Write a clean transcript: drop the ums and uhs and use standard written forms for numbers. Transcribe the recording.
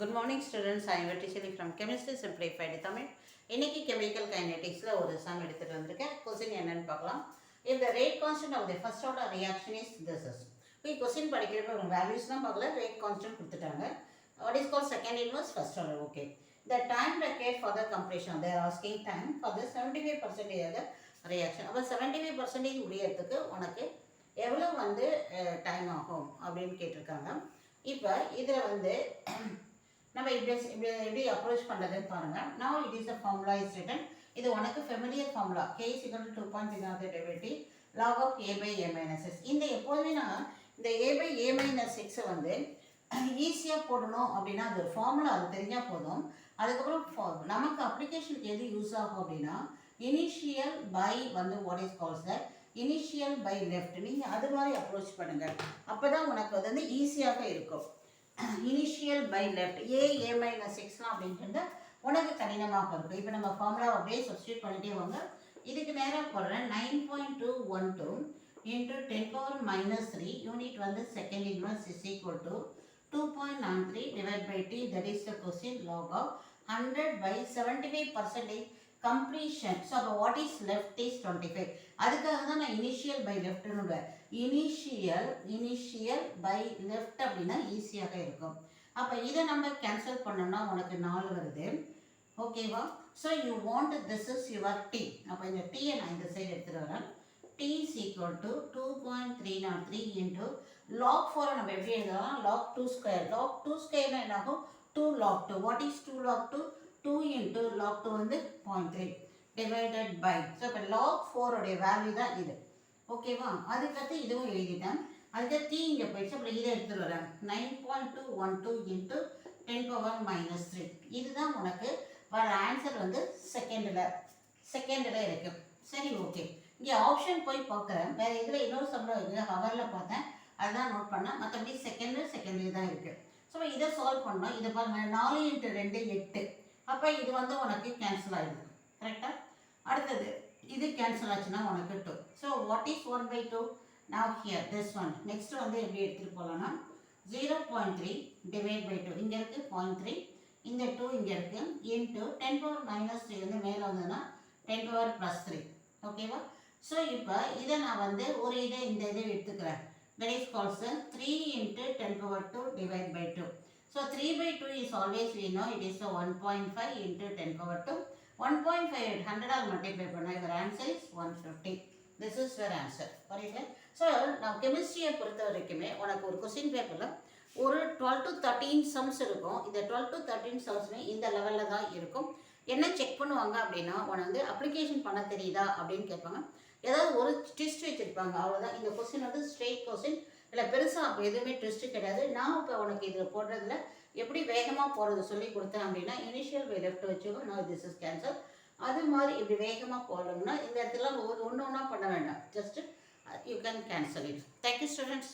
Good morning students. I am Vettishali from Chemistry Simplified Tamil. இன்னைக்கு chemical kineticsல ஒரு sum எடுத்துட்டு வந்திருக்கேன். क्वेश्चन என்னன்னு பார்க்கலாம். If the rate constant of the first order reaction is this is. இப்போ question படிக்கிறப்ப ஒரு வேல்யூஸ்லாம் பார்க்கல, rate constant கொடுத்துட்டாங்க. What is called second inverse first order. Okay. The time required for the completion. They are asking time for the 75% of the reaction. அப்ப 75% முடியறதுக்கு உனக்கு எவ்வளவு வந்து டைம் ஆகும் அப்படின்னு கேட்டிருக்காங்க. இப்போ இதில் வந்து நம்ம எப்படி அப்ரோச் பண்ணுறதுன்னு பாருங்கள். Now it is a formula is written. இது உனக்கு familiar formula k is equal to 2.3 derivative log of a by a minus x. இந்த எப்போதுமே நான் இந்த a by a minus x வந்து ஈஸியாக போடணும் அப்படின்னா அது ஒரு ஃபார்முலா அது தெரிஞ்சால் போதும். அதுக்கப்புறம் நமக்கு அப்ளிகேஷனுக்கு எது யூஸ் ஆகும் அப்படின்னா இனிஷியல் பை வந்து what is calls the initial by left. நீங்கள் அது மாதிரி அப்ரோச் பண்ணுங்கள், அப்போ தான் உனக்கு அது வந்து ஈஸியாக இருக்கும். Initial by left A minus எக்ஸ்லாம் அப்படின்ட்டு உனக்கு கடினமாக இருக்கும். இப்போ நம்ம ஃபார்முலா அப்படியே சப்ஸ்டியூட் பண்ணிட்டே வாங்க. இதுக்கு நேராக போடுறேன் 9.212 இன்ட்டு 10⁻³ யூனிட் வந்து second inverse is equal to 2.93 divide by t. That is the question log of 100 by 75% completion. So what is left is 25. அதுக்காக தான் நான் இனிஷியல் பை லெஃப்ட்னு இனிஷியல் பை லெஃப்ட் அப்படின்னா ஈஸியாக இருக்கும். அப்போ இதை நம்ம கேன்சல் பண்ணோம்னா உனக்கு 4 வருது. ஓகேவா? So you want this is your t. அப்போ இந்த டீயை நான் இந்த சைடு எடுத்துகிட்டு வரேன். T is equal to 2.303 into log 4 நம்ம எப்படி எழுதலாம்? Lock 2 square. லாக் 2 ஸ்கொயர்னா என்ன ஆகும்? 2 log 2. What is 2 log 2? 2 into log 2 வந்து 0.3 டிவைடட் பை. ஸோ இப்போ லாக் 4 உடைய வேல்யூ தான் இது. ஓகேவா? அதுக்கடுத்து இதுவும் எழுதிட்டேன். அதுக்கு டி இங்கே போயிடுச்சு. அப்புறம் இதை எடுத்துகிட்டு வரேன் 9.212 இன்ட்டு 10⁻³ இதுதான் உனக்கு வர ஆன்சர் வந்து செகண்டில் இருக்குது. சரி, ஓகே. இங்கே ஆப்ஷன் போய் பார்க்குறேன். வேறு இதில் இன்னொரு சம்பளம் இருக்குது, ஹவரில் பார்த்தேன், அதுதான் நோட் பண்ணேன். மற்றபடி செகண்டில் தான் இருக்குது. ஸோ இதை சால்வ் பண்ணோம். இதை பாருங்கள், 4 இன்ட்டு 2 8. அப்போ இது வந்து உனக்கு கேன்சல் ஆகிடுது. கரெக்டாக? அடுத்தது இது கேன்சல் ஆச்சுன்னா உனக்கு 2. So what is 1/2? Now here this one. Next வந்து எப்படி எடுத்துகிட்டு போகலான்னா 0.3 டிவைட் பை 2. இங்கே இருக்குது 0.3, இந்த 2 இங்கே இருக்குது இன்ட்டு 10⁻³ வந்து மேலே வந்ததுன்னா 10⁻+3. ஓகேவா? ஸோ இப்போ இதை நான் வந்து ஒரு இந்த இதை எடுத்துக்கிறேன். That is calls 3 into 10⁻² divide by 2. So 3/2 is always we know it is 1.5 into 10⁻². 1.5 100 all multiply பண்ணால் your answer is 150. This is your answer. புரியுது? ஸோ நான் கெமிஸ்ட்ரியை பொறுத்த வரைக்குமே உனக்கு ஒரு கொஸ்டின் பேப்பரில் ஒரு 12 to 13 சம்ஸ் இருக்கும். இந்த 12 to 13 சம்ஸ்மே இந்த லெவலில் தான் இருக்கும். என்ன செக் பண்ணுவாங்க அப்படின்னா உனக்கு வந்து அப்ளிகேஷன் பண்ண தெரியுதா அப்படின்னு கேட்பாங்க. ஏதாவது ஒரு ட்விஸ்ட் வச்சுருப்பாங்க, அவ்வளோதான். இந்த கொஸ்டின் வந்து ஸ்ட்ரெயிட் கொஸ்டின், இல்லை பெருசாக அப்போ எதுவுமே ட்விஸ்ட்டு கிடையாது. நான் இப்போ உனக்கு இதில் போடுறதுல எப்படி வேகமாக போடுறது சொல்லி கொடுத்தேன் அப்படின்னா இனிஷியல் பை லெஃப்ட் வச்சுக்கோ. நான் திஸ் இஸ் கேன்சல். அது மாதிரி இப்படி வேகமாக போடணும்னா இந்த இடத்துல ஒன்று ஒன்றா பண்ண வேண்டாம். Just you can cancel it. Thank you students.